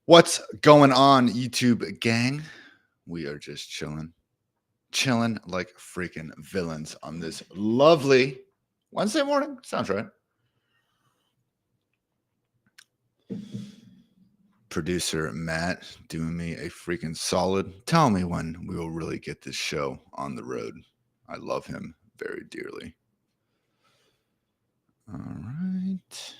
What's going on, YouTube gang? We are just chilling like freaking villains on this lovely Wednesday morning. Sounds right. Producer Matt doing me a freaking solid. Tell me when we will really get this show on the road. I love him very dearly. All right.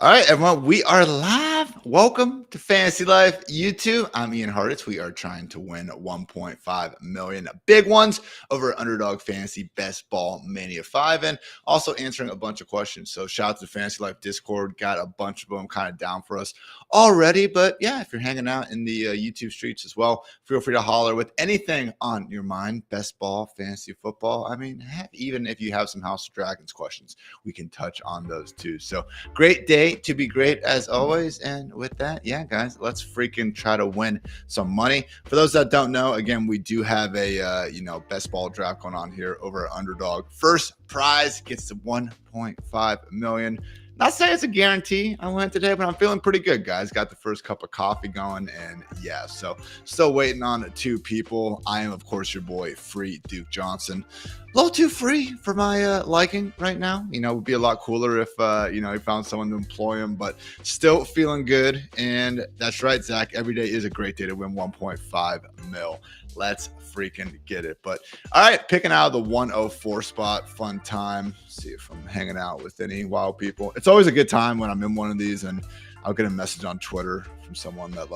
All right, everyone, we are live. Welcome to Fantasy Life YouTube. I'm Ian Hartitz. We are trying to win 1.5 million big ones over Underdog Fantasy Best Ball Mania 5 and also answering a bunch of questions. So shout out to Fantasy Life Discord. Got a bunch of them kind of down for us already. But yeah, if you're hanging out in the YouTube streets as well, feel free to holler with anything on your mind. Best ball, fantasy football. I mean, heck, even if you have some House of Dragons questions, we can touch on those too. So great day to be great as always. And with that, yeah, guys, let's freaking try to win some money. For those that don't know, again, we do have a best ball draft going on here over at Underdog. First prize gets to 1.5 million. Not saying it's a guarantee I went today, but I'm feeling pretty good, guys. Got the first cup of coffee going, and yeah, so still waiting on 2 people. I am, of course, your boy, Free Duke Johnson. A little too free for my liking right now. It would be a lot cooler if, he found someone to employ him, but still feeling good. And that's right, Zach. Every day is a great day to win 1.5 mil. Let's freaking get it. But all right, picking out the 104 spot. Fun time. See if I'm hanging out with any wild people. It's always a good time when I'm in one of these and I'll get a message on Twitter from someone that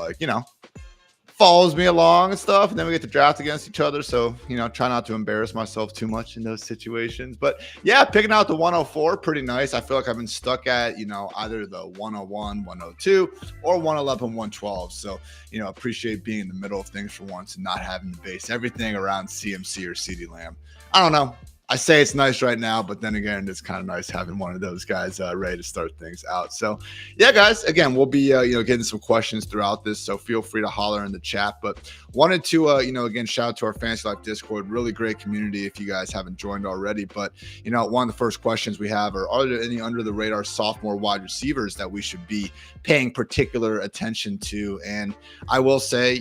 follows me along and stuff, and then we get to draft against each other. So, try not to embarrass myself too much in those situations. But yeah, picking out the 104, pretty nice. I feel like I've been stuck at, either the 101, 102, or 111, 112. So, appreciate being in the middle of things for once and not having to base everything around CMC or CD Lamb. I don't know. I say it's nice right now, but then again, it's kind of nice having one of those guys ready to start things out. So, yeah, guys, again, we'll be, getting some questions throughout this, so feel free to holler in the chat. But wanted to, again, shout out to our Fantasy Life Discord. Really great community if you guys haven't joined already. But, one of the first questions we have are there any under-the-radar sophomore wide receivers that we should be paying particular attention to? And I will say,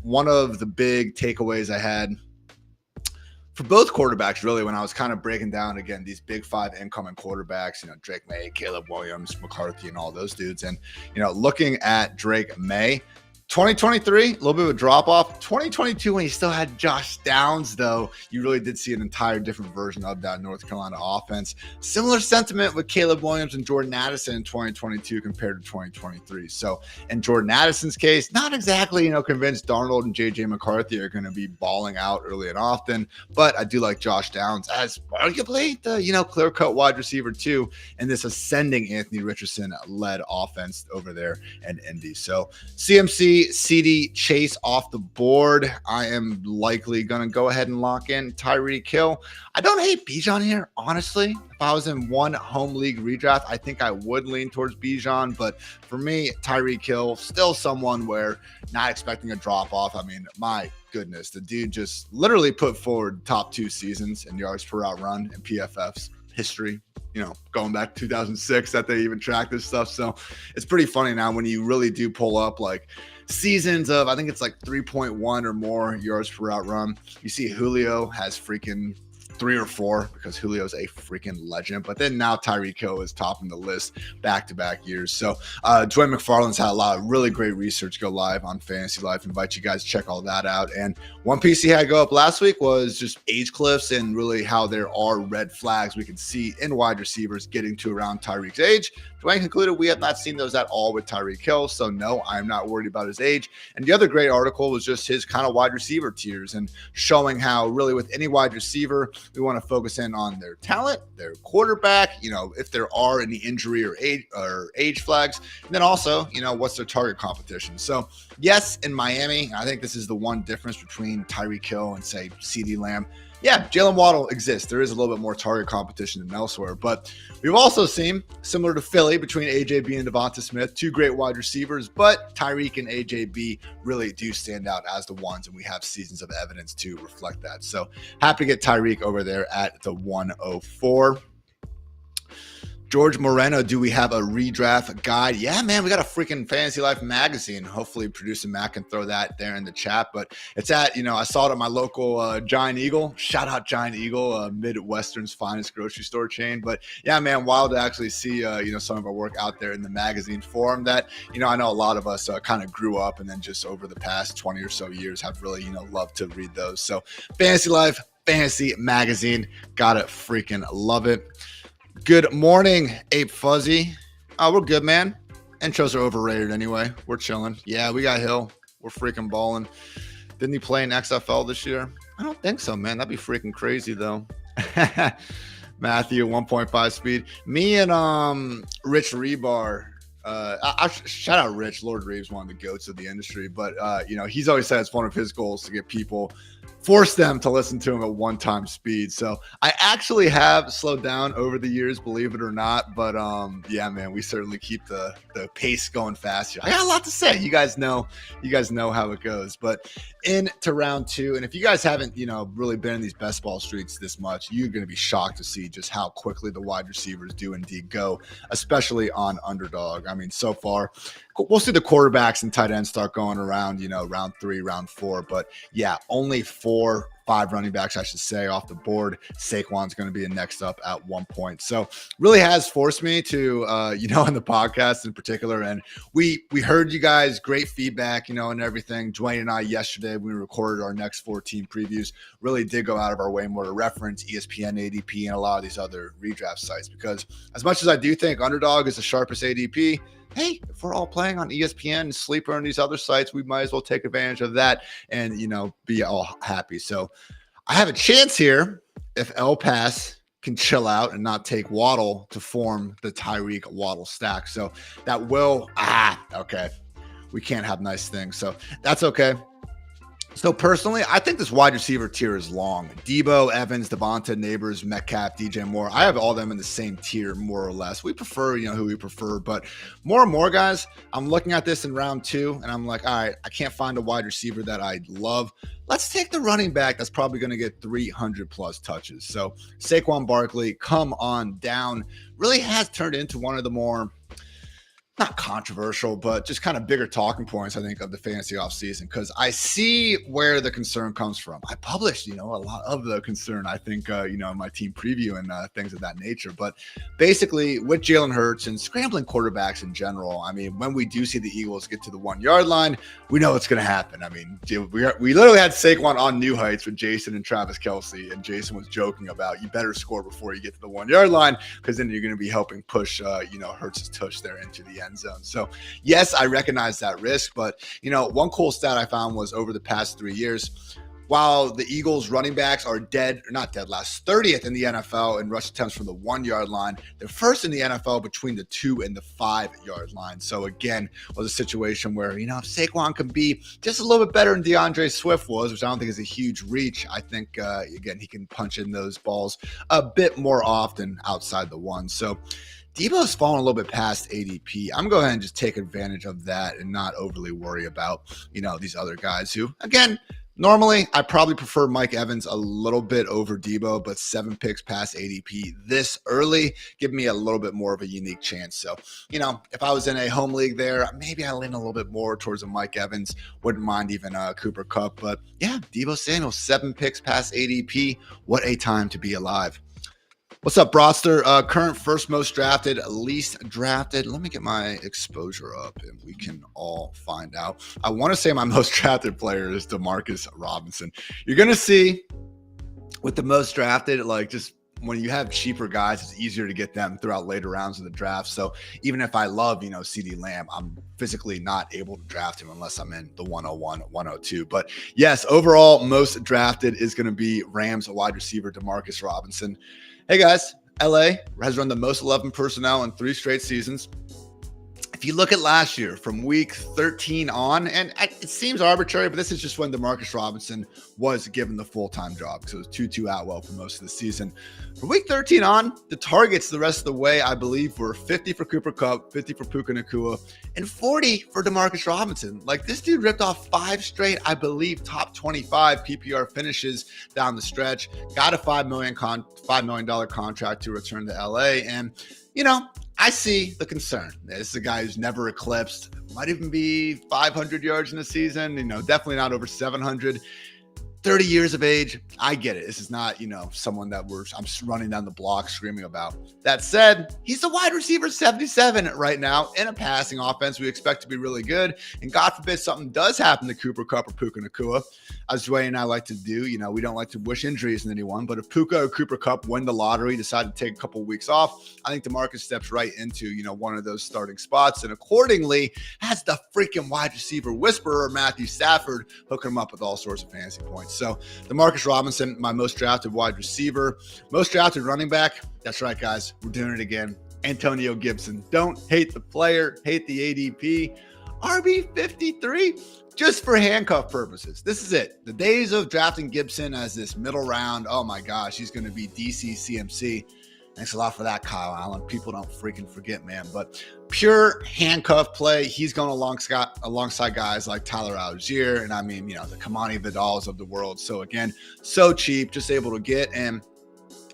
one of the big takeaways I had for both quarterbacks, really, when I was kind of breaking down, again, these big 5 incoming quarterbacks, Drake May, Caleb Williams, McCarthy, and all those dudes. And, looking at Drake May, 2023, a little bit of a drop-off. 2022, when he still had Josh Downs, though, you really did see an entire different version of that North Carolina offense. Similar sentiment with Caleb Williams and Jordan Addison in 2022 compared to 2023. So in Jordan Addison's case, not exactly, convinced Darnold and J.J. McCarthy are going to be balling out early and often, but I do like Josh Downs as arguably the, clear-cut wide receiver too in this ascending Anthony Richardson-led offense over there in Indy. So CMC, CD, Chase off the board. I am likely going to go ahead and lock in Tyreek Hill. I don't hate Bijan here, honestly. If I was in one home league redraft, I think I would lean towards Bijan. But for me, Tyreek Hill, still someone where not expecting a drop-off. I mean, my goodness, the dude just literally put forward top 2 seasons in yards per route run in PFF's history. Going back to 2006 that they even track this stuff. So it's pretty funny now when you really do pull up seasons of, I think it's 3.1 or more yards per route run. You see Julio has freaking 3 or 4 because Julio's a freaking legend. But then now Tyreek Hill is topping the list back-to-back years. So Dwayne McFarland's had a lot of really great research go live on Fantasy Life. Invite you guys to check all that out. And one piece he had go up last week was just age cliffs and really how there are red flags we can see in wide receivers getting to around Tyreek's age. Dwayne concluded we have not seen those at all with Tyreek Hill. So no, I'm not worried about his age. And the other great article was just his kind of wide receiver tiers and showing how really with any wide receiver, we want to focus in on their talent, their quarterback, if there are any injury or age flags, and then also, what's their target competition. So yes, in Miami, I think this is the one difference between Tyreek Hill and say CeeDee Lamb. yeah, Jalen Waddle exists. There is a little bit more target competition than elsewhere, but we've also seen, similar to Philly, between AJB and Devonta Smith, two great wide receivers, but Tyreek and AJB really do stand out as the ones, and we have seasons of evidence to reflect that. So happy to get Tyreek over there at the 104. George Moreno, do we have a redraft guide? Yeah, man, we got a freaking Fantasy Life magazine. Hopefully producer Matt can throw that there in the chat, but it's at, I saw it at my local Giant Eagle. Shout out Giant Eagle, Midwestern's finest grocery store chain. But yeah, man, wild to actually see, some of our work out there in the magazine form that, I know a lot of us kind of grew up and then just over the past 20 or so years have really, loved to read those. So Fantasy Life, Fantasy Magazine, gotta freaking love it. Good morning, Ape Fuzzy. Oh, we're good, man. Intros are overrated anyway. We're chilling. Yeah, we got Hill. We're freaking balling. Didn't he play in XFL this year? I don't think so, man. That'd be freaking crazy, though. Matthew, 1.5 speed. Me and Rich Rebar. I shout out Rich. Lord Reeves, one of the goats of the industry. But, he's always said it's one of his goals to get people, force them to listen to him at one-time speed. So I actually have slowed down over the years, believe it or not. But yeah, man, we certainly keep the pace going fast. I got a lot to say. You guys know how it goes. But into round two, and if you guys haven't, really been in these best ball streets this much, you're going to be shocked to see just how quickly the wide receivers do indeed go, especially on Underdog. I mean, so far, we'll see the quarterbacks and tight ends start going around, round 3, round 4. But yeah, only 4, 5 running backs, I should say, off the board. Saquon's going to be next up at one point. So really has forced me to, in the podcast in particular. And we heard you guys, great feedback, and everything. Dwayne and I yesterday, when we recorded our next 4 team previews, really did go out of our way more to reference ESPN, ADP, and a lot of these other redraft sites. Because as much as I do think Underdog is the sharpest ADP, hey, if we're all playing on ESPN, Sleeper, and these other sites, we might as well take advantage of that and, be all happy. So I have a chance here if El Pass can chill out and not take Waddle to form the Tyreek Waddle stack. So that will, okay. We can't have nice things. So that's okay. So personally, I think this wide receiver tier is long. Debo, Evans, Devonta, Neighbors, Metcalf, DJ Moore. I have all of them in the same tier, more or less. We prefer, who we prefer. But more and more, guys, I'm looking at this in round 2, and I'm like, all right, I can't find a wide receiver that I love. Let's take the running back that's probably going to get 300-plus touches. So Saquon Barkley, come on down. Really has turned into one of the more, not controversial, but just kind of bigger talking points, I think, of the fantasy offseason, because I see where the concern comes from. I published, a lot of the concern, I think, in my team preview and things of that nature. But basically, with Jalen Hurts and scrambling quarterbacks in general, I mean, when we do see the Eagles get to the 1-yard line, we know what's going to happen. I mean, we literally had Saquon on new heights with Jason and Travis Kelce, and Jason was joking about, you better score before you get to the 1-yard line, because then you're going to be helping push, Hurts' tush there into the end zone. So yes, I recognize that risk, but one cool stat I found was over the past 3 years, while the Eagles running backs are not dead last, 30th in the NFL in rush attempts from the 1-yard line, they're first in the NFL between the 2 and the 5-yard line. So again, was a situation where, if Saquon can be just a little bit better than DeAndre Swift was, which I don't think is a huge reach, I think, again, he can punch in those balls a bit more often outside the 1. So Debo's fallen a little bit past ADP. I'm going to go ahead and just take advantage of that and not overly worry about, these other guys who, again, normally I probably prefer Mike Evans a little bit over Debo, but 7 picks past ADP this early give me a little bit more of a unique chance. So, if I was in a home league there, maybe I lean a little bit more towards a Mike Evans. Wouldn't mind even Cooper Kupp. But yeah, Debo Samuel, 7 picks past ADP. What a time to be alive. What's up, Broadster? Current first most drafted, least drafted. Let me get my exposure up and we can all find out. I want to say my most drafted player is Demarcus Robinson. You're going to see with the most drafted, like just when you have cheaper guys, it's easier to get them throughout later rounds of the draft. So even if I love, CeeDee Lamb, I'm physically not able to draft him unless I'm in the 101, 102. But yes, overall, most drafted is going to be Rams wide receiver Demarcus Robinson. Hey guys, LA has run the most 11 personnel in 3 straight seasons. If if you look at last year from week 13 on, and it seems arbitrary, but this is just when Demarcus Robinson was given the full-time job because it was Tutu Atwell for most of the season. From week 13 on, the targets the rest of the way, I believe, were 50 for Cooper Kupp, 50 for Puka Nacua, and 40 for Demarcus Robinson. Like, this dude ripped off 5 straight, I believe, top 25 PPR finishes down the stretch, got a $5 million contract to return to LA, and I see the concern. This is a guy who's never eclipsed, might even be 500 yards in a season, definitely not over 700. 30 years of age, I get it. This is not, someone that I'm running down the block screaming about. That said, he's the wide receiver 77 right now in a passing offense we expect to be really good. And God forbid something does happen to Cooper Kupp or Puka Nacua, as Dwayne and I like to do. We don't like to wish injuries on anyone, but if Puka or Cooper Kupp win the lottery, decide to take a couple of weeks off, I think DeMarcus steps right into, one of those starting spots, and accordingly has the freaking wide receiver whisperer, Matthew Stafford, hooking him up with all sorts of fantasy points. So Demarcus Robinson, my most drafted wide receiver, most drafted running back. That's right, guys. We're doing it again. Antonio Gibson. Don't hate the player, hate the ADP. RB53, just for handcuff purposes. This is it. The days of drafting Gibson as this middle round, oh my gosh, he's going to be DC CMC. Thanks a lot for that, Kyle Allen. People don't freaking forget, man. But pure handcuff play. He's going alongside guys like Tyler Algier and the Kamani Vidals of the world. So again, so cheap, just able to get. And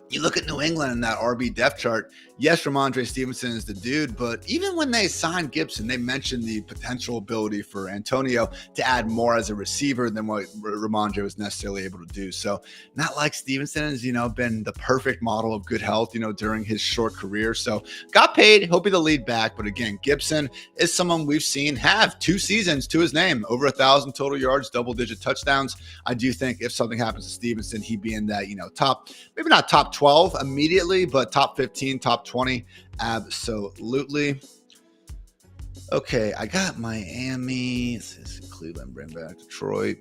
you look at New England in that RB depth chart. Yes, Ramondre Stevenson is the dude, but even when they signed Gibson, they mentioned the potential ability for Antonio to add more as a receiver than what Ramondre was necessarily able to do. So not like Stevenson has, been the perfect model of good health, during his short career. So got paid, he'll be the lead back. But again, Gibson is someone we've seen have 2 seasons to his name, over 1,000 total yards, double-digit touchdowns. I do think if something happens to Stevenson, he'd be in that, top, maybe not top 12 immediately, but top 15, top 20, absolutely. Okay, I got Miami. This is Cleveland, bring back Detroit.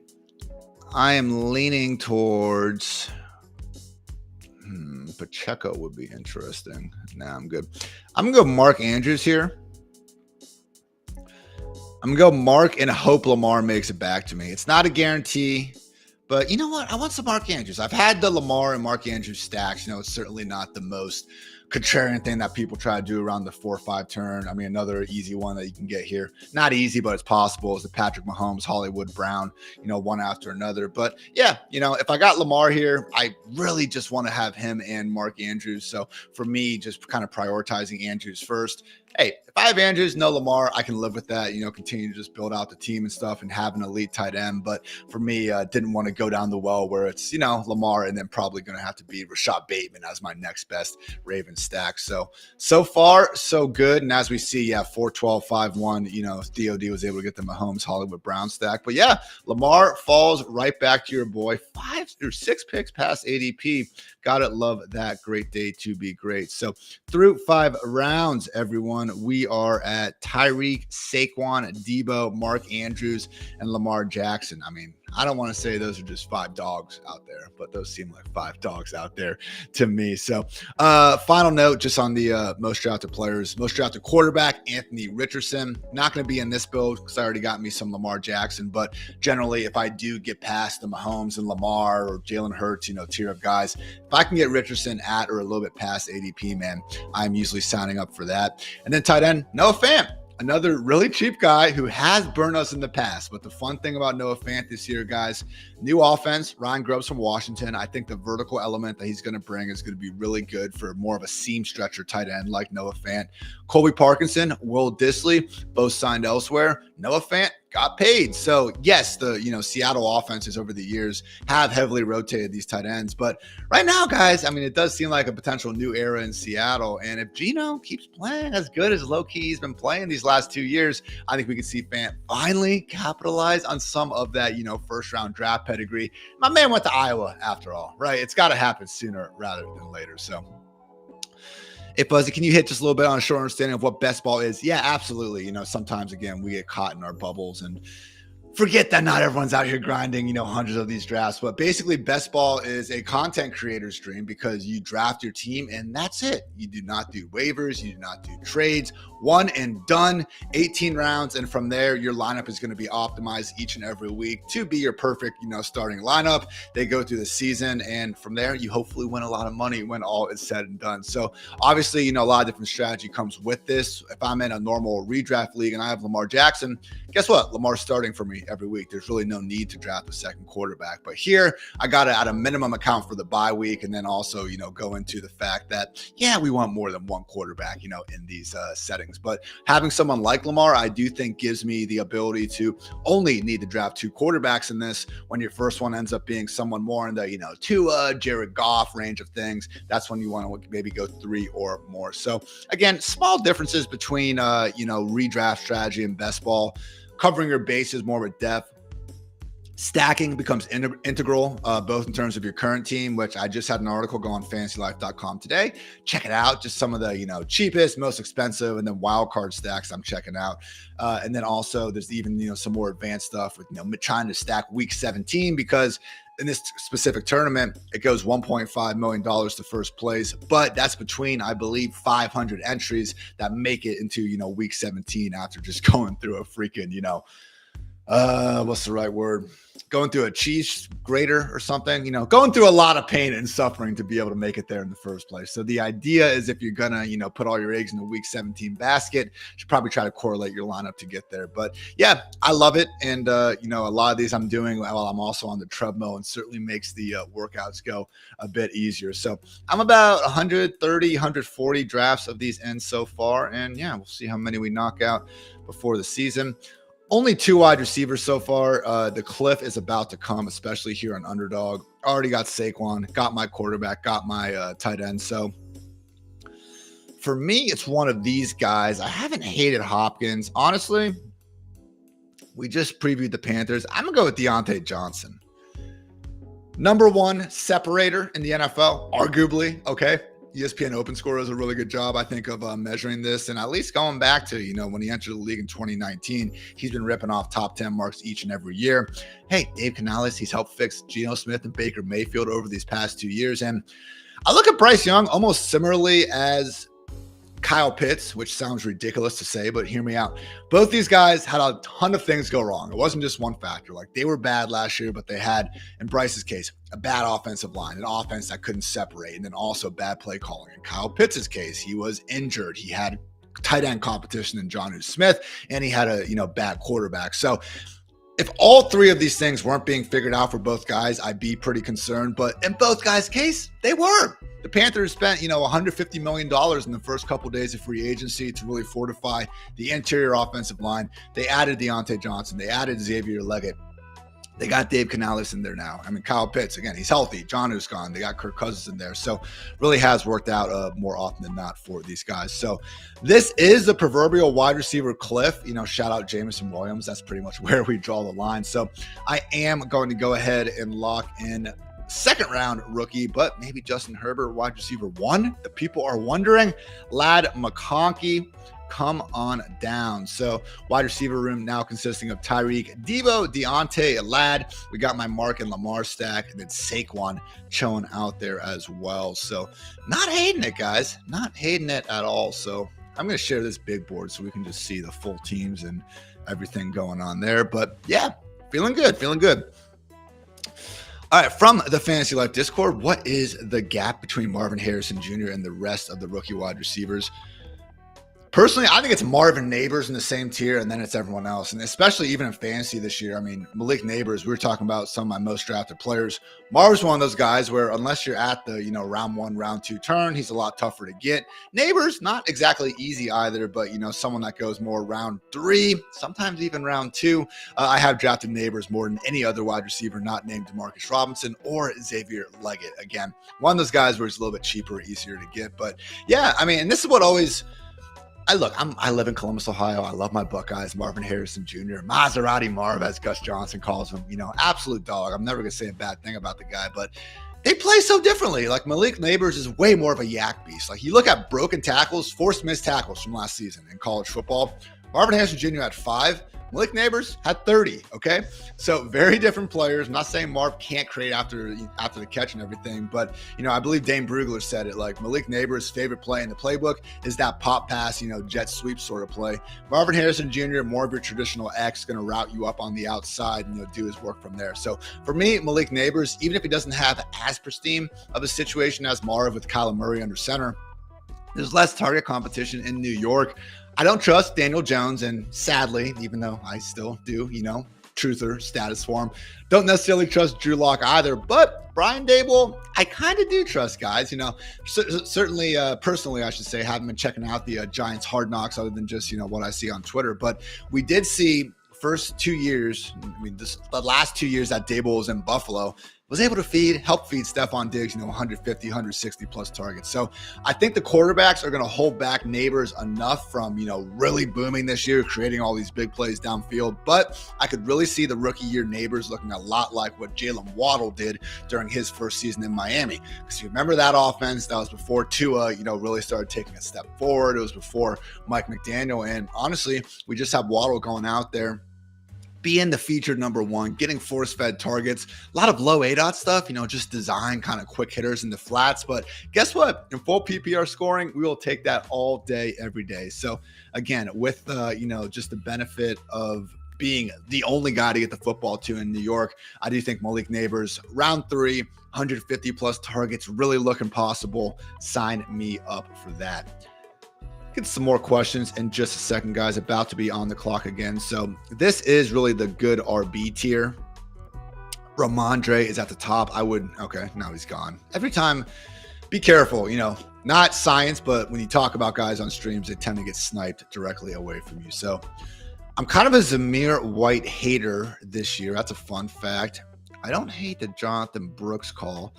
I am leaning towards Pacheco would be interesting. Nah, I'm good. I'm going to go Mark Andrews here. I'm going to go Mark and hope Lamar makes it back to me. It's not a guarantee. But you know what? I want some Mark Andrews. I've had the Lamar and Mark Andrews stacks. It's certainly not the most contrarian thing that people try to do around the 4-5 turn. Another easy one that you can get here. Not easy, but it's possible, is the Patrick Mahomes, Hollywood Brown, one after another. But yeah, if I got Lamar here, I really just want to have him and Mark Andrews. So for me, just kind of prioritizing Andrews first. Hey, if I have Andrews, no Lamar, I can live with that, continue to just build out the team and stuff and have an elite tight end. But for me, didn't want to go down the well where it's, Lamar and then probably going to have to be Rashad Bateman as my next best Ravens stack. So far, so good. And as we see, 4-12, 5-1, DOD was able to get the Mahomes, Hollywood Brown stack. But yeah, Lamar falls right back to your boy. 5 or 6 picks past ADP. Gotta love that. Great day to be great. So through 5 rounds, everyone, we are at Tyreek, Saquon, Debo, Mark Andrews, and Lamar Jackson. I don't want to say those are just 5 dogs out there, but those seem like 5 dogs out there to me. So final note just on the most drafted players. Most drafted quarterback, Anthony Richardson. Not going to be in this build because I already got me some Lamar Jackson. But generally, if I do get past the Mahomes and Lamar or Jalen Hurts, tier of guys, if I can get Richardson at or a little bit past ADP, man, I'm usually signing up for that. And then tight end, Noah Fant. Another really cheap guy who has burned us in the past. But the fun thing about Noah Fant this year, guys, new offense, Ryan Grubbs from Washington. I think the vertical element that he's going to bring is going to be really good for more of a seam stretcher tight end like Noah Fant. Colby Parkinson, Will Dissly, both signed elsewhere. Noah Fant got paid. So yes, the Seattle offenses over the years have heavily rotated these tight ends. But right now, guys, it does seem like a potential new era in Seattle. And if Geno keeps playing as good as low-key he's been playing these last 2 years, I think we can see Fant finally capitalize on some of that, first-round draft pedigree. My man went to Iowa after all, right? It's got to happen sooner rather than later. So Hey, Buzzy, can you hit just a little bit on a short understanding of what best ball is? Yeah, absolutely. Sometimes, again, we get caught in our bubbles and forget that not everyone's out here grinding, hundreds of these drafts, but basically best ball is a content creator's dream because you draft your team and that's it. You do not do waivers. You do not do trades. One and done, 18 rounds. And from there, your lineup is going to be optimized each and every week to be your perfect, starting lineup. They go through the season. And from there, you hopefully win a lot of money when all is said and done. So obviously, a lot of different strategy comes with this. If I'm in a normal redraft league and I have Lamar Jackson, guess what? Lamar's starting for me every week. There's really no need to draft a second quarterback. But here, I got to at a minimum account for the bye week and then also, go into the fact that, we want more than one quarterback, in these settings. But having someone like Lamar, I do think gives me the ability to only need to draft two quarterbacks in this when your first one ends up being someone more in the, Tua, Jared Goff range of things. That's when you want to maybe go three or more. So again, small differences between, redraft strategy and best ball. Covering your bases more with depth. Stacking becomes integral, both in terms of your current team, which I just had an article go on fantasylife.com today. Check it out. Just some of the, cheapest, most expensive, and then wildcard stacks I'm checking out. And then also there's even, some more advanced stuff with, trying to stack week 17 because in this specific tournament, it goes $1.5 million to first place, but that's between, I believe, 500 entries that make it into, week 17 after just going through a freaking, what's the right word? Going through a cheese grater or something, going through a lot of pain and suffering to be able to make it there in the first place. So the idea is if you're going to, put all your eggs in the week 17 basket, you should probably try to correlate your lineup to get there. But yeah, I love it. And, a lot of these I'm doing while I'm also on the treadmill and certainly makes the workouts go a bit easier. So I'm about 130, 140 drafts of these in so far. And yeah, we'll see how many we knock out before the season. Only 2 wide receivers so far. The cliff is about to come, especially here on Underdog. Already got Saquon, got my quarterback, got my tight end. So for me, it's one of these guys. I haven't hated Hopkins. Honestly, we just previewed the Panthers. I'm going to go with Deontay Johnson. Number 1 separator in the NFL, arguably, okay? ESPN Open Score does a really good job, I think, of measuring this. And at least going back to, when he entered the league in 2019, he's been ripping off top 10 marks each and every year. Hey, Dave Canales, he's helped fix Geno Smith and Baker Mayfield over these past 2 years. And I look at Bryce Young almost similarly as Kyle Pitts, which sounds ridiculous to say, but hear me out. Both these guys had a ton of things go wrong. It wasn't just one factor. Like they were bad last year, but they had, in Bryce's case, a bad offensive line, an offense that couldn't separate, and then also bad play calling. In Kyle Pitts' case, he was injured. He had tight end competition in Jonnu Smith, and he had a bad quarterback. So if all 3 of these things weren't being figured out for both guys, I'd be pretty concerned. But in both guys' case, they were. The Panthers spent, $150 million in the first couple of days of free agency to really fortify the interior offensive line. They added Deontay Johnson. They added Xavier Leggett. They got Dave Canales in there now. I mean, Kyle Pitts, again, he's healthy. Jonnu's gone. They got Kirk Cousins in there. So really has worked out more often than not for these guys. So this is the proverbial wide receiver cliff. Shout out Jameson Williams. That's pretty much where we draw the line. So I am going to go ahead and lock in second round rookie, but maybe Justin Herbert, wide receiver 1. The people are wondering. Ladd McConkey, come on down. So wide receiver room now consisting of Tyreek, Deebo, Deontay, Ladd. We got my Mark and Lamar stack, and then Saquon chilling out there as well. So not hating it, guys. Not hating it at all. So I'm going to share this big board so we can just see the full teams and everything going on there. But yeah, feeling good, feeling good. All right, from the Fantasy Life Discord, what is the gap between Marvin Harrison Jr. and the rest of the rookie wide receivers? Personally, I think it's Marvin Neighbors in the same tier, and then it's everyone else. And especially even in fantasy this year, I mean, Malik Neighbors, we were talking about some of my most drafted players. Marv's one of those guys where unless you're at the, round 1, round 2 turn, he's a lot tougher to get. Neighbors, not exactly easy either, but, someone that goes more round 3, sometimes even round 2. I have drafted Neighbors more than any other wide receiver not named Demarcus Robinson or Xavier Leggett. Again, one of those guys where it's a little bit cheaper, easier to get. But yeah, I mean, and this is what always – I live in Columbus, Ohio. I love my Buckeyes, Marvin Harrison Jr., Maserati Marv, as Gus Johnson calls him. Absolute dog. I'm never going to say a bad thing about the guy, but they play so differently. Like Malik Neighbors is way more of a yak beast. Like you look at broken tackles, forced missed tackles from last season in college football. Marvin Harrison Jr. had 5. Malik Neighbors had 30, okay? So very different players. I'm not saying Marv can't create after the catch and everything, but, I believe Dane Brugler said it, like Malik Neighbors' favorite play in the playbook is that pop pass, jet sweep sort of play. Marvin Harrison Jr., more of your traditional X, going to route you up on the outside and, do his work from there. So for me, Malik Neighbors, even if he doesn't have as pristine of a situation as Marv with Kyler Murray under center, there's less target competition in New York. I don't trust Daniel Jones, and sadly, even though I still do, truther status for him, don't necessarily trust Drew Lock either. But Brian Daboll, I kind of do trust, guys. Certainly, personally, I should say, haven't been checking out the Giants Hard Knocks other than just, what I see on Twitter. But we did see first 2 years, the last 2 years that Daboll was in Buffalo, was able to help feed Stephon Diggs, 150, 160 plus targets. So I think the quarterbacks are going to hold back Neighbors enough from, really booming this year, creating all these big plays downfield. But I could really see the rookie year Neighbors looking a lot like what Jalen Waddle did during his first season in Miami. Because you remember that offense, that was before Tua, really started taking a step forward. It was before Mike McDaniel. And honestly, we just have Waddle going out there, being the featured number one, getting force-fed targets, a lot of low ADOT stuff, just design kind of quick hitters in the flats. But guess what? In full PPR scoring, we will take that all day, every day. So again, with, just the benefit of being the only guy to get the football to in New York, I do think Malik Neighbors, round 3, 150 plus targets, really looking possible. Sign me up for that. Get some more questions in just a second, guys. About to be on the clock again. So this is really the good RB tier. Ramondre is at the top. Okay, now he's gone. Every time, be careful, not science, but when you talk about guys on streams, they tend to get sniped directly away from you. So I'm kind of a Zamir White hater this year. That's a fun fact. I don't hate the Jonathan Brooks call.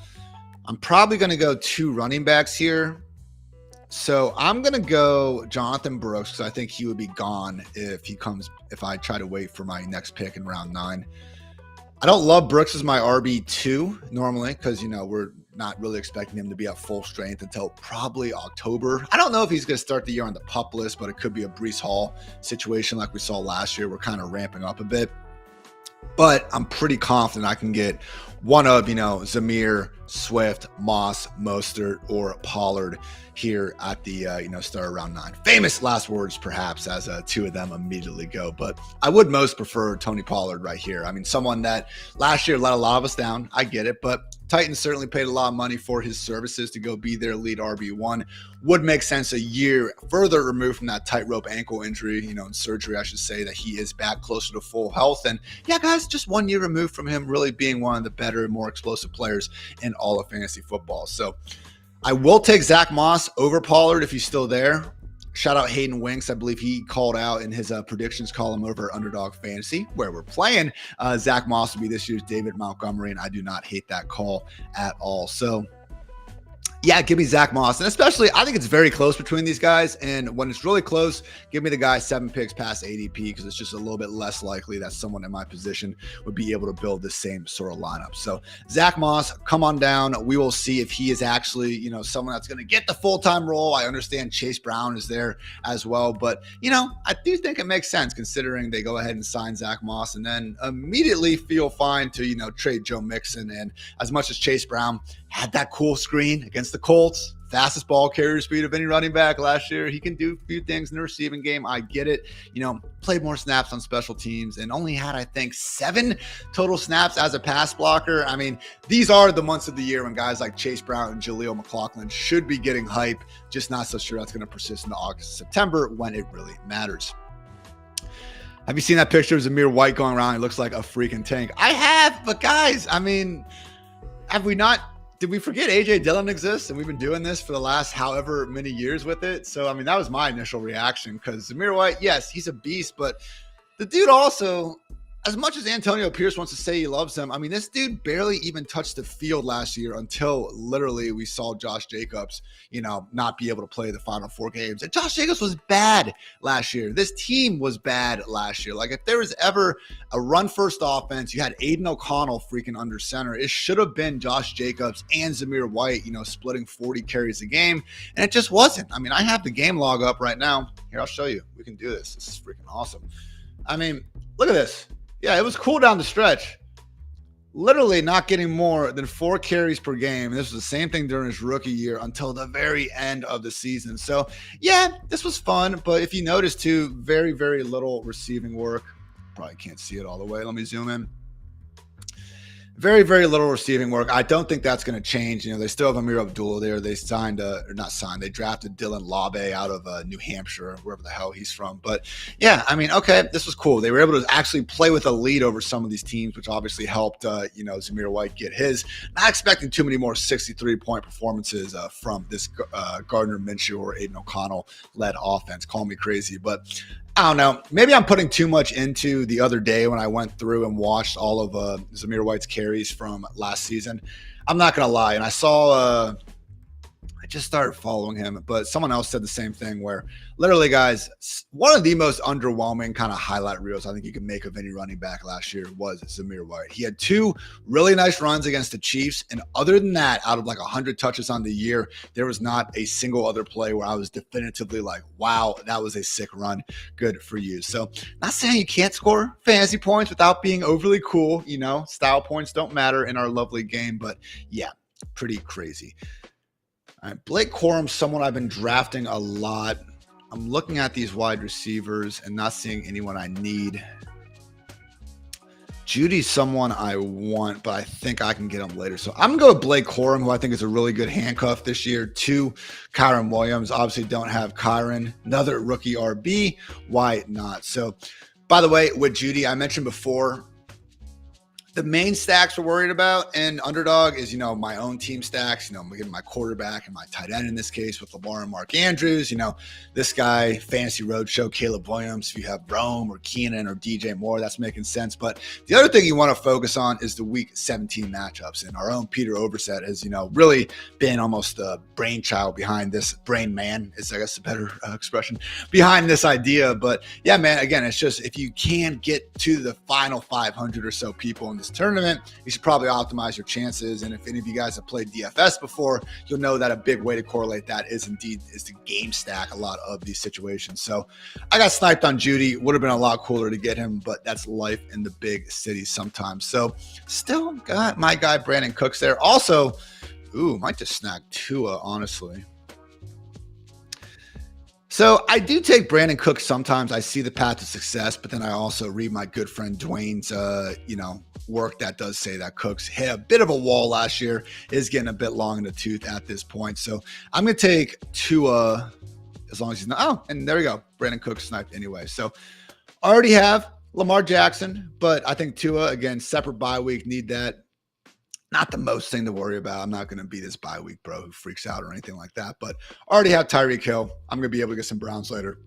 I'm probably going to go 2 running backs here. So I'm going to go Jonathan Brooks because I think he would be gone if I try to wait for my next pick in round 9. I don't love Brooks as my RB2 normally because, we're not really expecting him to be at full strength until probably October. I don't know if he's going to start the year on the PUP list, but it could be a Breece Hall situation like we saw last year. We're kind of ramping up a bit. But I'm pretty confident I can get one of, Zamir, Swift, Moss, Mostert, or Pollard here at the, start of round 9. Famous last words, perhaps, as 2 of them immediately go. But I would most prefer Tony Pollard right here. I mean, someone that last year let a lot of us down. I get it. But Titans certainly paid a lot of money for his services to go be their lead RB1. Would make sense a year further removed from that tightrope ankle injury, in surgery, I should say, that he is back closer to full health. And yeah, guys, just 1 year removed from him really being one of the better, more explosive players in all of fantasy football. So I will take Zach Moss over Pollard if he's still there. Shout out Hayden Winks. I believe he called out in his predictions column over Underdog Fantasy, where we're playing. Zach Moss will be this year's David Montgomery, and I do not hate that call at all. So yeah, give me Zach Moss. And especially, I think it's very close between these guys. And when it's really close, give me the guy 7 picks past ADP because it's just a little bit less likely that someone in my position would be able to build the same sort of lineup. So Zach Moss, come on down. We will see if he is actually, someone that's going to get the full-time role. I understand Chase Brown is there as well. But, I do think it makes sense considering they go ahead and sign Zach Moss and then immediately feel fine to, trade Joe Mixon. And as much as Chase Brown had that cool screen against the Colts, fastest ball carrier speed of any running back last year. He can do a few things in the receiving game. I get it. Played more snaps on special teams and only had, I think, 7 total snaps as a pass blocker. I mean, these are the months of the year when guys like Chase Brown and Jaleel McLaughlin should be getting hype. Just not so sure that's going to persist into August, September when it really matters. Have you seen that picture of Zamir White going around? He looks like a freaking tank. I have, but guys, I mean, have we not? Did we forget AJ Dillon exists? And we've been doing this for the last however many years with it. So, I mean, that was my initial reaction because Zamir White, yes, he's a beast, but the dude also, as much as Antonio Pierce wants to say he loves him, I mean, this dude barely even touched the field last year until literally we saw Josh Jacobs, not be able to play the final 4 games. And Josh Jacobs was bad last year. This team was bad last year. Like, if there was ever a run-first offense, you had Aiden O'Connell freaking under center. It should have been Josh Jacobs and Zamir White, splitting 40 carries a game. And it just wasn't. I mean, I have the game log up right now. Here, I'll show you. We can do this. This is freaking awesome. I mean, Look at this. Yeah, it was cool down the stretch. Literally not getting more than 4 carries per game. This was the same thing during his rookie year until the very end of the season. So, yeah, this was fun. But if you notice, too, very, very little receiving work. Probably can't see it all the way. Let me zoom in. Very, very little receiving work. I don't think that's going to change. They still have Amir Abdullah there. They they drafted Dylan Labe out of New Hampshire, wherever the hell he's from. But yeah, okay, this was cool. They were able to actually play with a lead over some of these teams, which obviously helped, Zamir White get his. Not expecting too many more 63-point performances from this Gardner Minshew or Aiden O'Connell led offense. Call me crazy, but I don't know. Maybe I'm putting too much into the other day when I went through and watched all of Zamir White's carries from last season. I'm not going to lie. And I saw I just started following him, but someone else said the same thing where literally, guys, one of the most underwhelming kind of highlight reels I think you could make of any running back last year was Zamir White. He had 2 really nice runs against the Chiefs. And other than that, out of like 100 touches on the year, there was not a single other play where I was definitively like, wow, that was a sick run. Good for you. So not saying you can't score fantasy points without being overly cool. Style points don't matter in our lovely game, but yeah, pretty crazy. All right, Blake Corum's someone I've been drafting a lot. I'm looking at these wide receivers and not seeing anyone I need. Judy's someone I want, but I think I can get him later. So I'm going to go with Blake Corum, who I think is a really good handcuff this year, to Kyron Williams. Obviously don't have Kyron, another rookie RB. Why not? So, by the way, with Judy, I mentioned before, the main stacks we're worried about in Underdog is, my own team stacks. I'm getting my quarterback and my tight end in this case with Lamar and Mark Andrews. This guy, Fantasy Roadshow, Caleb Williams. If you have Rome or Keenan or DJ Moore, that's making sense. But the other thing you want to focus on is the Week 17 matchups. And our own Peter Overset has, really been almost the brainchild behind this. Brain man is, I guess, a better expression behind this idea. But yeah, man, again, it's just if you can get to the final 500 or so people in this tournament, you should probably optimize your chances. And if any of you guys have played DFS before, you'll know that a big way to correlate that is to game stack a lot of these situations. So I got sniped on Judy. Would have been a lot cooler to get him, but that's life in the big cities sometimes. So still got my guy Brandon Cooks there. Also, might just snag Tua, honestly. So I do take Brandon Cooks sometimes. I see the path to success, but then I also read my good friend Dwayne's, work that does say that Cooks hit a bit of a wall last year, is getting a bit long in the tooth at this point. So I'm going to take Tua as long as he's not. Oh, and there we go. Brandon Cooks sniped anyway. So I already have Lamar Jackson, but I think Tua, again, separate bye week, need that. Not the most thing to worry about. I'm not going to be this bye week bro who freaks out or anything like that, but I already have Tyreek Hill. I'm going to be able to get some Browns later.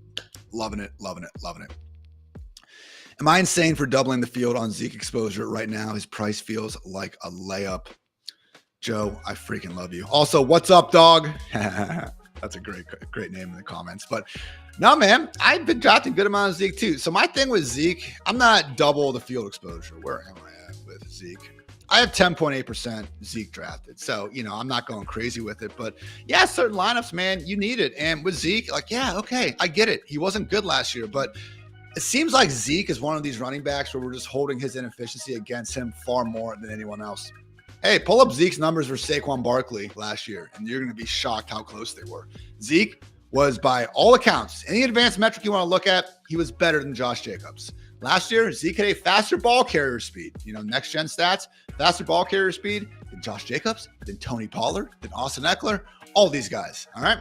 Loving it, loving it, loving it. Am I insane for doubling the field on Zeke exposure right now? His price feels like a layup. Joe, I freaking love you. Also, what's up, dog? That's a great name in the comments. But no, man, I've been drafting a good amount of Zeke too. So my thing with Zeke, I'm not double the field exposure. Where am I at with Zeke? I have 10.8% Zeke drafted. So, I'm not going crazy with it. But yeah, certain lineups, man, you need it. And with Zeke, okay, I get it. He wasn't good last year, but it seems like Zeke is one of these running backs where we're just holding his inefficiency against him far more than anyone else. Hey, pull up Zeke's numbers for Saquon Barkley last year, and you're going to be shocked how close they were. Zeke was, by all accounts, any advanced metric you want to look at, he was better than Josh Jacobs. Last year, Zeke had a faster ball carrier speed. Next gen stats, faster ball carrier speed than Josh Jacobs, than Tony Pollard, than Austin Eckler, all these guys. All right.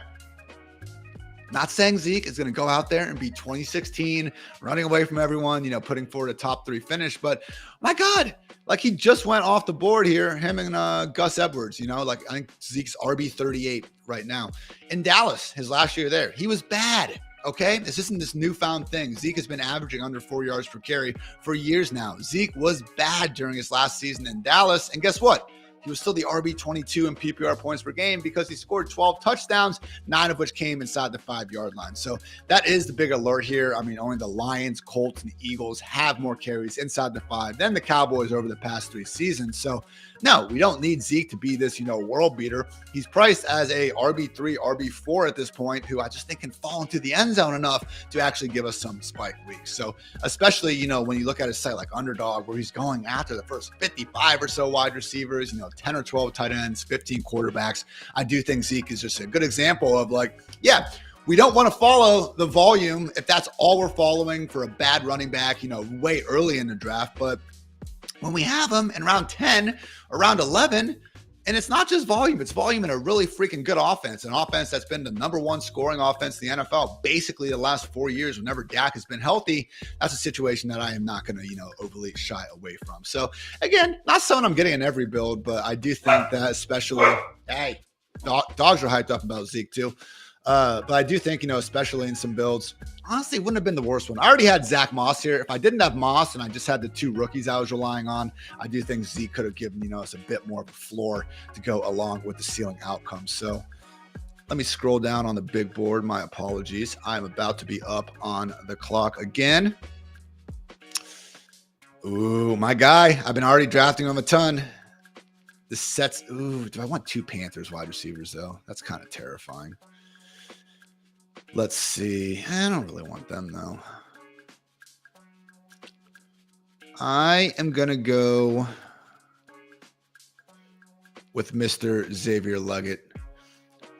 Not saying Zeke is going to go out there and be 2016, running away from everyone, putting forward a top 3 finish. But my God, he just went off the board here, him and Gus Edwards, I think Zeke's RB 38 right now. In Dallas, his last year there, he was bad. Okay, this isn't this newfound thing. Zeke has been averaging under 4 yards per carry for years now. Zeke was bad during his last season in Dallas. And guess what? he was still the RB22 in PPR points per game because he scored 12 touchdowns, 9 of which came inside the 5-yard line. So that is the big alert here. I mean, only the Lions, Colts, and Eagles have more carries inside the 5 than the Cowboys over the past 3 seasons. So no, we don't need Zeke to be this, world beater. He's priced as a RB3, RB4 at this point, who I just think can fall into the end zone enough to actually give us some spike weeks. So especially, when you look at a site like Underdog, where he's going after the first 55 or so wide receivers, 10 or 12 tight ends, 15 quarterbacks, I do think Zeke is just a good example of we don't want to follow the volume if that's all we're following for a bad running back, way early in the draft. But when we have him in round 10 or round 11, and it's not just volume, it's volume in a really freaking good offense, an offense that's been the number 1 scoring offense in the NFL basically the last 4 years whenever Dak has been healthy. That's a situation that I am not going to, overly shy away from. So again, not someone I'm getting in every build, but I do think that especially, dogs are hyped up about Zeke too. But I do think, especially in some builds, honestly, it wouldn't have been the worst one. I already had Zach Moss here. If I didn't have Moss and I just had the 2 rookies I was relying on, I do think Zeke could have given, us a bit more of a floor to go along with the ceiling outcome. So let me scroll down on the big board. My apologies. I'm about to be up on the clock again. Ooh, my guy. I've been already drafting him a ton. The sets. Ooh, do I want 2 Panthers wide receivers, though? That's kind of terrifying. Let's see. I don't really want them, though. I am going to go with Mr. Xavier Leggett.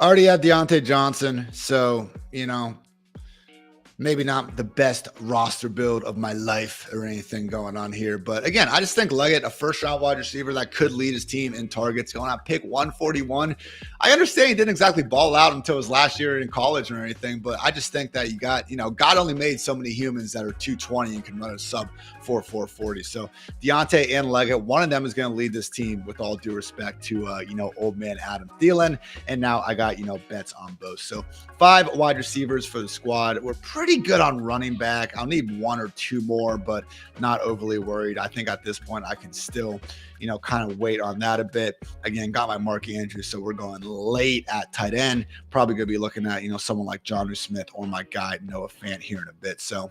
Already had Deontay Johnson, so, maybe not the best roster build of my life or anything going on here. But again, I just think Leggett, a first-round wide receiver that could lead his team in targets, going out pick 141. I understand he didn't exactly ball out until his last year in college or anything, but I just think that you got, God only made so many humans that are 220 and can run a sub 4.40. So Deontay and Leggett, one of them is going to lead this team with all due respect to, old man Adam Thielen. And now I got, bets on both. So 5 wide receivers for the squad. We're pretty good on running back. I'll need 1 or 2 more, but not overly worried. I think at this point I can still, kind of wait on that a bit. Again, got my Mark Andrews, so we're going late at tight end. Probably going to be looking at, someone like Jonnu Smith or my guy Noah Fant here in a bit. So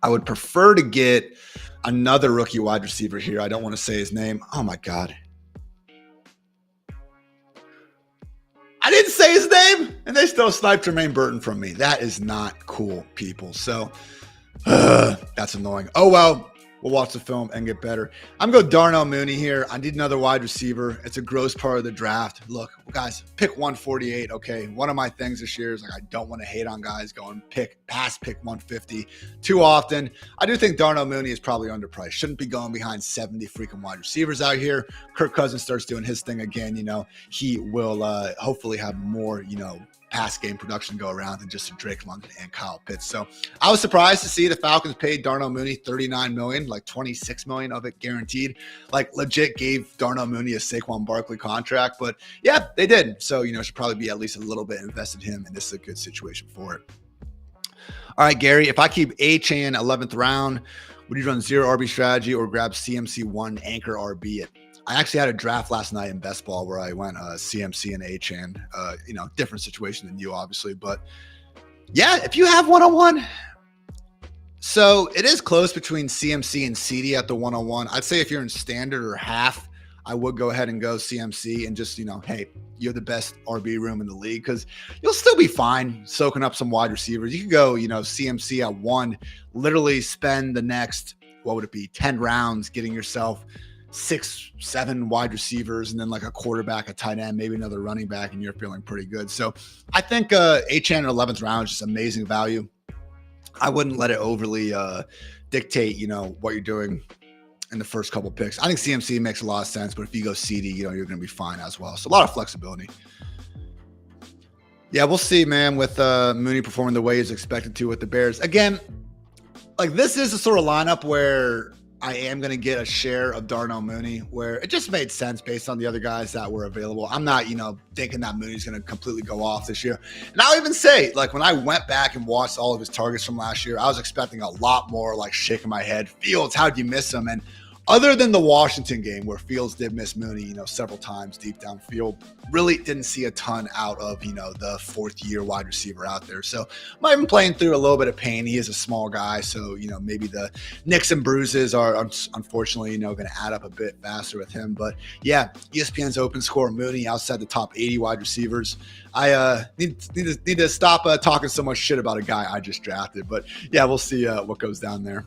I would prefer to get another rookie wide receiver here. I don't want to say his name. Oh my God. I didn't say his name, and they still sniped Jermaine Burton from me. That is not cool, people. So that's annoying. Oh, well, we'll watch the film and get better. I'm going to go Darnell Mooney here. I need another wide receiver. It's a gross part of the draft. Look, guys, pick 148. Okay, one of my things this year is I don't want to hate on guys going past pick 150 too often. I do think Darnell Mooney is probably underpriced. Shouldn't be going behind 70 freaking wide receivers out here. Kirk Cousins starts doing his thing again. He will hopefully have more, pass game production go around than just Drake London and Kyle Pitts. So I was surprised to see the Falcons paid Darnell Mooney $39 million, like $26 million of it guaranteed. Like legit gave Darnell Mooney a Saquon Barkley contract, but yeah, they did. So, should probably be at least a little bit invested in him, and this is a good situation for it. All right, Gary, if I keep Achane 11th round, would you run 0 RB strategy or grab CMC 1 anchor RB at I actually had a draft last night in best ball where I went CMC and Achane, different situation than you, obviously. But yeah, if you have 101, so it is close between CMC and CD at the 101. I'd say if you're in standard or half, I would go ahead and go CMC and just, hey, you're the best RB room in the league because you'll still be fine soaking up some wide receivers. You could go, CMC at 1, literally spend the next, 10 rounds getting yourself 6, 7 wide receivers, and then like a quarterback, a tight end, maybe another running back, and you're feeling pretty good. So I think Achane in 11th round is just amazing value. I wouldn't let it overly dictate, what you're doing in the first couple picks. I think CMC makes a lot of sense, but if you go CD, you're going to be fine as well. So a lot of flexibility. Yeah, we'll see, man, with Mooney performing the way he's expected to with the Bears. Again, like this is a sort of lineup where I am going to get a share of Darnell Mooney, where it just made sense based on the other guys that were available. I'm not, thinking that Mooney's going to completely go off this year. And I'll even say, like, when I went back and watched all of his targets from last year, I was expecting a lot more, like, shaking my head. Fields, how'd you miss him? And other than the Washington game where Fields did miss Mooney, several times deep downfield, really didn't see a ton out of, the fourth-year wide receiver out there. So might have been playing through a little bit of pain. He is a small guy, so, maybe the nicks and bruises are unfortunately, going to add up a bit faster with him. But yeah, ESPN's open score Mooney outside the top 80 wide receivers. I need to stop talking so much shit about a guy I just drafted. But yeah, we'll see what goes down there.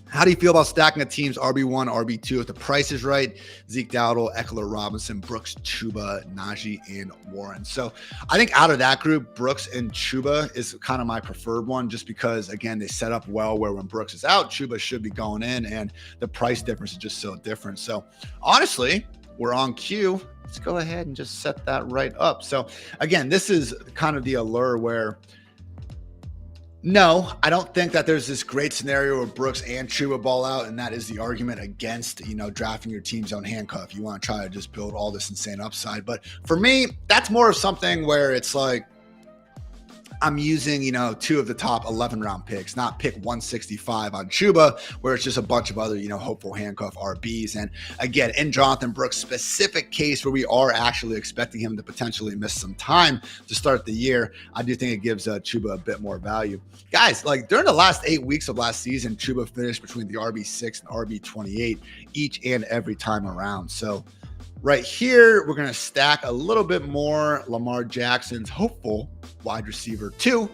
How do you feel about stacking a team's RB1, RB2 if the price is right? Zeke Dowdle, Eckler Robinson, Brooks, Chuba, Najee, and Warren. So I think out of that group, Brooks and Chuba is kind of my preferred one just because, again, they set up well where when Brooks is out, Chuba should be going in, and the price difference is just so different. So honestly, we're on cue. Let's go ahead and just set that right up. So again, this is kind of the allure where no, I don't think that there's this great scenario where Brooks and Chuba ball out, and that is the argument against, drafting your team's own handcuff. You want to try to just build all this insane upside. But for me, that's more of something where it's like I'm using, two of the top 11 round picks, not pick 165 on Chuba, where it's just a bunch of other, hopeful handcuff RBs. And again, in Jonathan Brooks' specific case where we are actually expecting him to potentially miss some time to start the year, I do think it gives Chuba a bit more value. Guys, like during the last 8 weeks of last season, Chuba finished between the RB6 and RB28 each and every time around. So right here, we're going to stack a little bit more Lamar Jackson's hopeful wide receiver 2.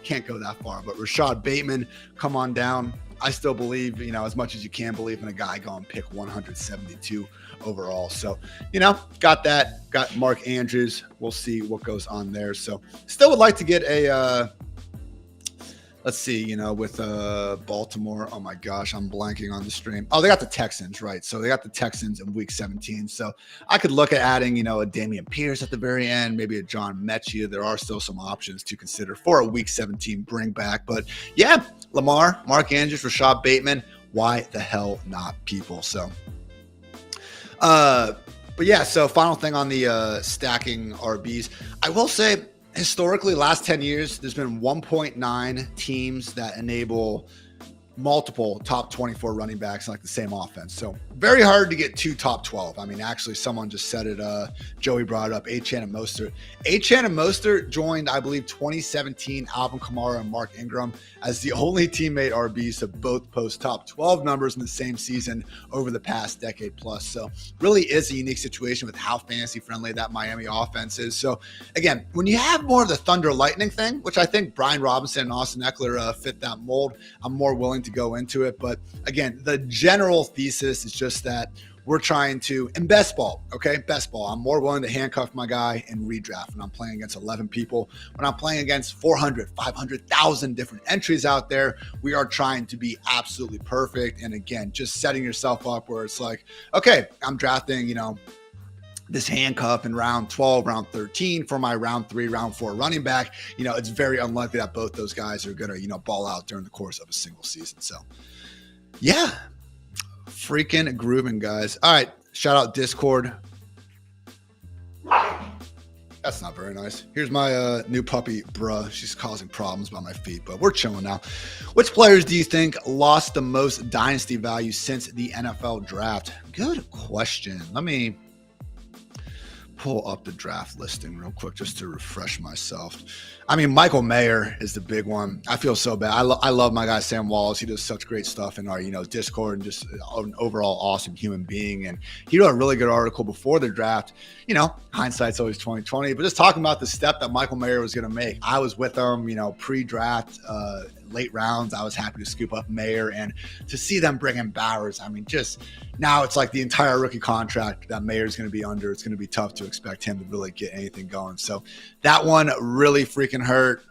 Can't go that far, but Rashad Bateman, come on down. I still believe, as much as you can believe in a guy going pick 172 overall. So, got that. Got Mark Andrews. We'll see what goes on there. So still would like to get a let's see, with Baltimore. Oh my gosh, I'm blanking on the stream. Oh, they got the Texans, right? So they got the Texans in week 17. So I could look at adding, a Dameon Pierce at the very end, maybe a John Mechia. There are still some options to consider for a week 17 bring back. But yeah, Lamar, Mark Andrews, Rashad Bateman. Why the hell not, people? So, but yeah, so final thing on the stacking RBs. I will say, historically, last 10 years, there's been 1.9 teams that enable multiple top 24 running backs in like the same offense. So very hard to get 2 top 12. I mean, actually, someone just said it. Joey brought it up. Achane and Mostert. Achane and Mostert joined, I believe, 2017 Alvin Kamara and Mark Ingram as the only teammate RBs to both post top 12 numbers in the same season over the past decade plus. So really is a unique situation with how fantasy friendly that Miami offense is. So again, when you have more of the Thunder Lightning thing, which I think Brian Robinson and Austin Eckler fit that mold, I'm more willing to go into it. But again, the general thesis is just that we're trying to, in best ball, okay? Best ball, I'm more willing to handcuff my guy and redraft when I'm playing against 11 people. When I'm playing against 400, 500,000 different entries out there, we are trying to be absolutely perfect. And again, just setting yourself up where it's like, okay, I'm drafting, this handcuff in round 12, round 13 for my round 3, round 4 running back. It's very unlikely that both those guys are going to, ball out during the course of a single season. So yeah, freaking grooving, guys. All right. Shout out Discord. That's not very nice. Here's my new puppy, bruh. She's causing problems by my feet, but we're chilling now. Which players do you think lost the most dynasty value since the NFL draft? Good question. Let me pull up the draft listing real quick just to refresh myself. I mean, Michael Mayer is the big one. I feel so bad. I love my guy Sam Wallace. He does such great stuff in our Discord, and just an overall awesome human being. And he wrote a really good article before the draft. Hindsight's always 2020, but just talking about the step that Michael Mayer was going to make. I was with him, pre-draft, late rounds. I was happy to scoop up Mayer, and to see them bring in Bowers. I mean, just now it's like the entire rookie contract that Mayer's going to be under. It's going to be tough to expect him to really get anything going. So that one really freaking hurt.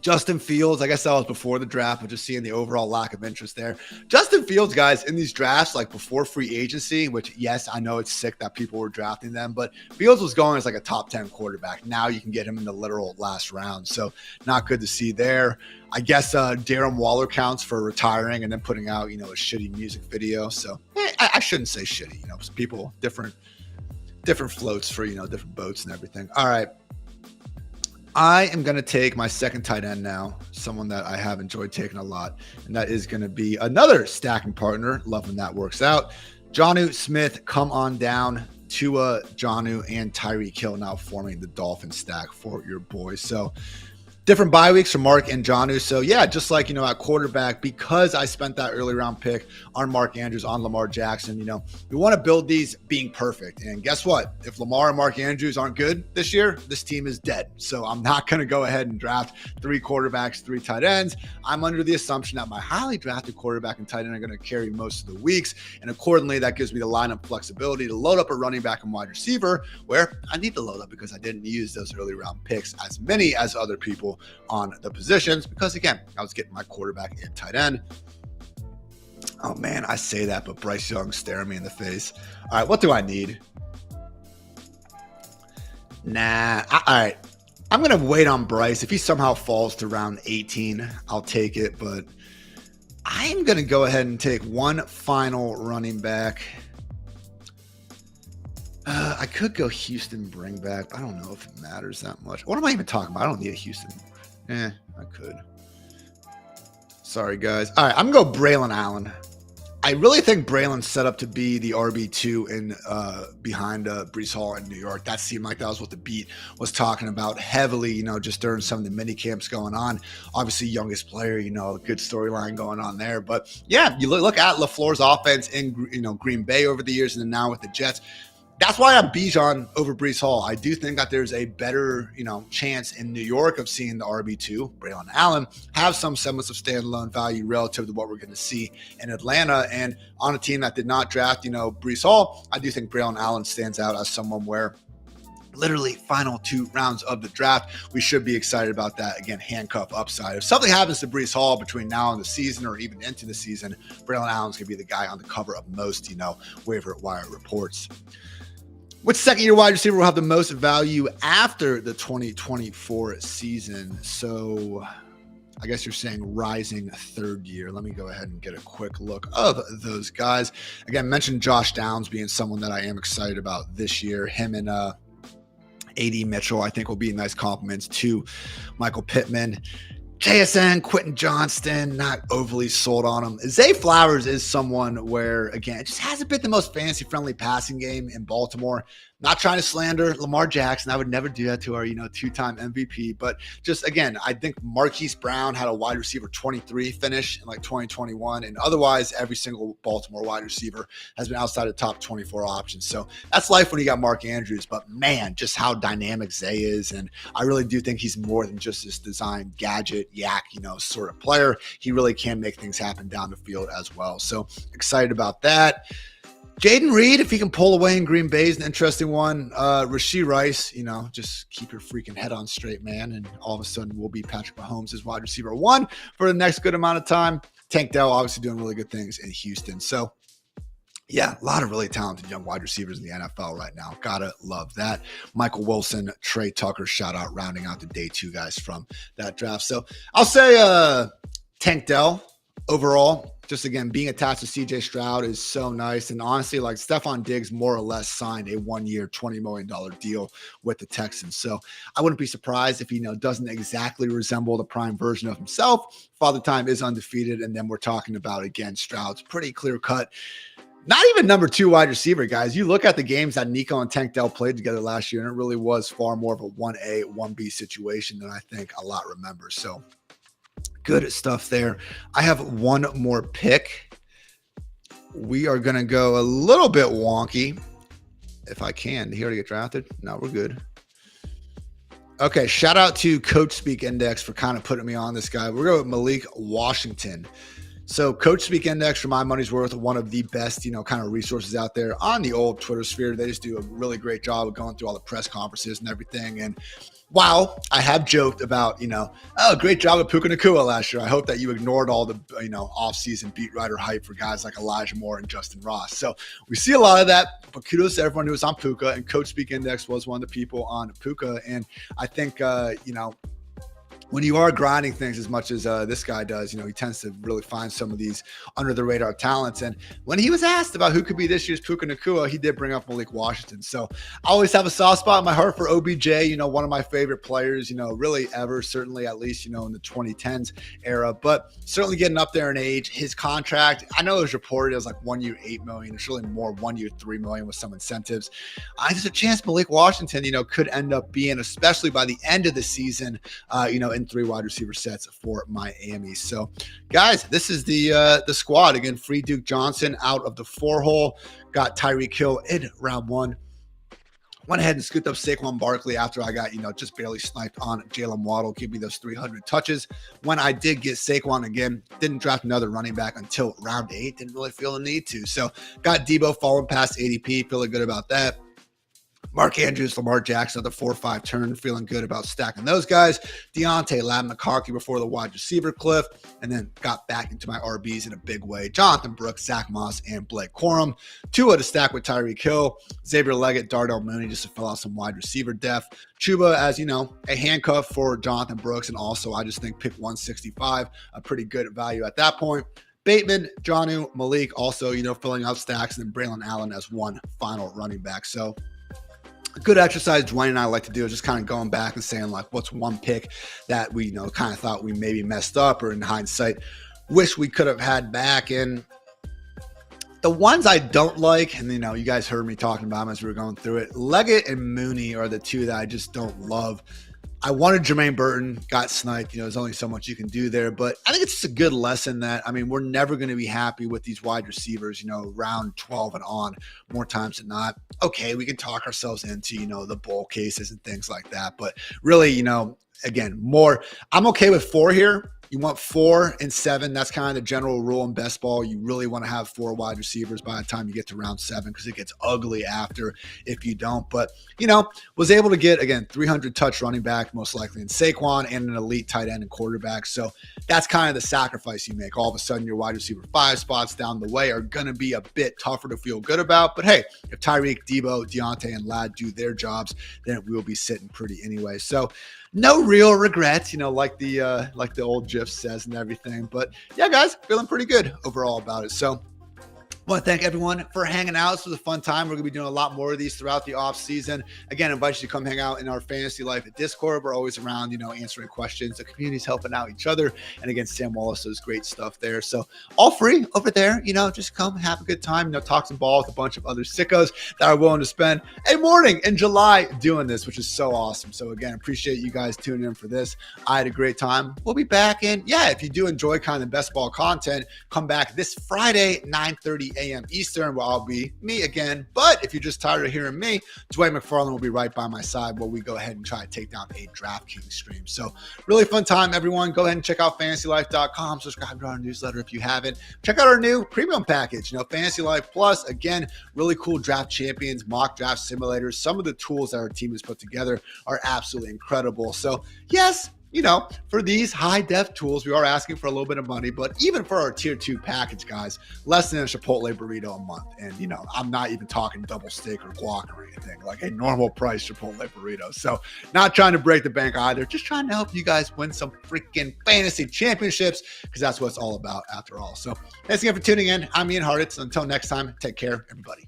Justin Fields, I guess that was before the draft, but just seeing the overall lack of interest there. Justin Fields, guys, in these drafts, like before free agency, which, yes, I know it's sick that people were drafting them, but Fields was going as like a top 10 quarterback. Now you can get him in the literal last round. So not good to see there. I guess Darren Waller counts for retiring and then putting out, a shitty music video. So I shouldn't say shitty, people, different floats for, different boats and everything. All right. I am going to take my second tight end now, someone that I have enjoyed taking a lot, and that is going to be another stacking partner. Love when that works out. Jonnu Smith, come on down. Tua, Jonnu, and Tyreek Hill now forming the Dolphin stack for your boys. So different bye weeks for Mark and Jonnu. So yeah, just like, at quarterback, because I spent that early round pick on Mark Andrews, on Lamar Jackson, we want to build these being perfect. And guess what? If Lamar and Mark Andrews aren't good this year, this team is dead. So I'm not going to go ahead and draft 3 quarterbacks, 3 tight ends. I'm under the assumption that my highly drafted quarterback and tight end are going to carry most of the weeks. And accordingly, that gives me the lineup flexibility to load up a running back and wide receiver, where I need to load up because I didn't use those early round picks as many as other people on the positions, because again, I was getting my quarterback and tight end. Oh man, I say that, but Bryce Young staring me in the face. All right, what do I need? Nah, all right. I'm going to wait on Bryce. If he somehow falls to round 18, I'll take it, but I'm going to go ahead and take one final running back. I could go Houston bring back. I don't know if it matters that much. What am I even talking about? I don't need a Houston. I could. Sorry, guys. All right, I'm going to go Braylon Allen. I really think Braylon's set up to be the RB2 in behind Breece Hall in New York. That seemed like that was what the beat was talking about heavily, just during some of the mini camps going on. Obviously, youngest player, a good storyline going on there. But yeah, you look at LaFleur's offense in Green Bay over the years, and then now with the Jets. That's why I'm Bijan over Breece Hall. I do think that there's a better, chance in New York of seeing the RB2, Braylon Allen, have some semblance of standalone value relative to what we're going to see in Atlanta. And on a team that did not draft, Breece Hall, I do think Braylon Allen stands out as someone where literally final 2 rounds of the draft, we should be excited about that. Again, handcuff upside. If something happens to Breece Hall between now and the season, or even into the season, Braylon Allen's going to be the guy on the cover of most, waiver wire reports. Which second-year wide receiver will have the most value after the 2024 season? So I guess you're saying rising third year. Let me go ahead and get a quick look of those guys. Again, mentioned Josh Downs being someone that I am excited about this year. Him and A.D. Mitchell, I think, will be nice compliments to Michael Pittman. JSN, Quentin Johnston, not overly sold on him. Zay Flowers is someone where, again, it just hasn't been the most fantasy-friendly passing game in Baltimore. Not trying to slander Lamar Jackson. I would never do that to our, 2-time MVP. But just, again, I think Marquise Brown had a wide receiver 23 finish in 2021. And otherwise, every single Baltimore wide receiver has been outside the top 24 options. So that's life when you got Mark Andrews. But man, just how dynamic Zay is. And I really do think he's more than just this design gadget, yak, sort of player. He really can make things happen down the field as well. So excited about that. Jaden Reed, if he can pull away in Green Bay, is an interesting one. Rashee Rice, just keep your freaking head on straight, man. And all of a sudden, we'll be Patrick Mahomes as wide receiver 1 for the next good amount of time. Tank Dell obviously doing really good things in Houston. So, yeah, a lot of really talented young wide receivers in the NFL right now. Gotta love that. Michael Wilson, Trey Tucker, shout out, rounding out the day 2 guys from that draft. So I'll say Tank Dell overall. Just, again, being attached to CJ Stroud is so nice. And honestly, Stephon Diggs more or less signed a 1-year, $20 million deal with the Texans. So I wouldn't be surprised if he, doesn't exactly resemble the prime version of himself. Father Time is undefeated. And then we're talking about, again, Stroud's pretty clear cut. Not even number 2 wide receiver, guys. You look at the games that Nico and Tank Dell played together last year, and it really was far more of a 1A, 1B situation than I think a lot remember. So good stuff there. I have one more pick. We are going to go a little bit wonky. If I can. Did he already get drafted? No, we're good. Okay, shout out to Coach Speak Index for kind of putting me on this guy. We're going with Malik Washington. So Coach Speak Index, for my money's worth, one of the best, kind of resources out there on the old Twitter sphere. They just do a really great job of going through all the press conferences and everything. And while I have joked about, great job at Puka Nacua last year, I hope that you ignored all the, off-season beat writer hype for guys like Elijah Moore and Justin Ross. So we see a lot of that, but kudos to everyone who was on Puka, and Coach Speak Index was one of the people on Puka. And I think, when you are grinding things as much as this guy does, he tends to really find some of these under the radar talents. And when he was asked about who could be this year's Puka Nacua, he did bring up Malik Washington. So I always have a soft spot in my heart for OBJ, one of my favorite players, really ever, certainly at least, in the 2010s era, but certainly getting up there in age. His contract, I know it was reported as like 1 year, $8 million. It's really more 1 year, $3 million with some incentives. There's a chance Malik Washington, could end up being, especially by the end of the season, in 3 wide receiver sets for Miami. So, guys, this is the squad. Again, free Duke Johnson out of the 4 hole. Got Tyreek Hill in round 1. Went ahead and scooped up Saquon Barkley after I got, just barely sniped on Jalen Waddle. Give me those 300 touches. When I did get Saquon again, didn't draft another running back until round 8. Didn't really feel the need to. So, got Debo falling past ADP. Feeling good about that. Mark Andrews, Lamar Jackson at the 4-5 turn, feeling good about stacking those guys. Deontay, Ladd McConkey before the wide receiver cliff, and then got back into my RBs in a big way. Jonathan Brooks, Zach Moss, and Blake Corum. Tua to stack with Tyreek Hill. Xavier Leggett, Darnell Mooney just to fill out some wide receiver depth. Chuba as, a handcuff for Jonathan Brooks, and also I just think pick 165, a pretty good value at that point. Bateman, Jonnu, Malik also, filling out stacks, and then Braylon Allen as one final running back. So, a good exercise Dwayne and I like to do is just kind of going back and saying, like, what's one pick that we, kind of thought we maybe messed up, or in hindsight, wish we could have had back. And the ones I don't like, and, you guys heard me talking about them as we were going through it, Leggett and Mooney are the 2 that I just don't love. I wanted Jermaine Burton, got sniped. There's only so much you can do there. But I think it's just a good lesson that, we're never going to be happy with these wide receivers, round 12 and on, more times than not. Okay, we can talk ourselves into, the bowl cases and things like that. But really, again, more. I'm okay with 4 here. You want 4 and 7. That's kind of the general rule in best ball. You really want to have 4 wide receivers by the time you get to round 7, because it gets ugly after if you don't. But, was able to get, again, 300 touch running back, most likely in Saquon, and an elite tight end and quarterback. So that's kind of the sacrifice you make. All of a sudden, your wide receiver 5 spots down the way are going to be a bit tougher to feel good about. But hey, if Tyreek, Debo, Deontay, and Ladd do their jobs, then we'll be sitting pretty anyway. So no real regrets, like the old GIF says and everything. But yeah, guys, feeling pretty good overall about it. So I want to thank everyone for hanging out. This was a fun time. We're going to be doing a lot more of these throughout the off season. Again, I invite you to come hang out in our Fantasy Life at Discord. We're always around, answering questions. The community's helping out each other. And again, Sam Wallace does great stuff there. So all free over there, just come have a good time, talk some ball with a bunch of other sickos that are willing to spend a morning in July doing this, which is so awesome. So again, appreciate you guys tuning in for this. I had a great time. We'll be back in. Yeah, if you do enjoy kind of best ball content, come back this Friday, 9:30 a.m. Eastern, where I'll be me again. But if you're just tired of hearing me, Dwayne McFarland will be right by my side while we go ahead and try to take down a DraftKings stream. So really fun time, everyone. Go ahead and check out fantasylife.com. Subscribe to our newsletter if you haven't. Check out our new premium package, Fantasy Life Plus. Again, really cool draft champions, mock draft simulators. Some of the tools that our team has put together are absolutely incredible. So yes, for these high-def tools, we are asking for a little bit of money, but even for our tier 2 package, guys, less than a Chipotle burrito a month. And, I'm not even talking double steak or guac or anything, like a normal price Chipotle burrito. So not trying to break the bank either, just trying to help you guys win some freaking fantasy championships, because that's what it's all about after all. So thanks again for tuning in. I'm Ian Hartitz. Until next time, take care, everybody.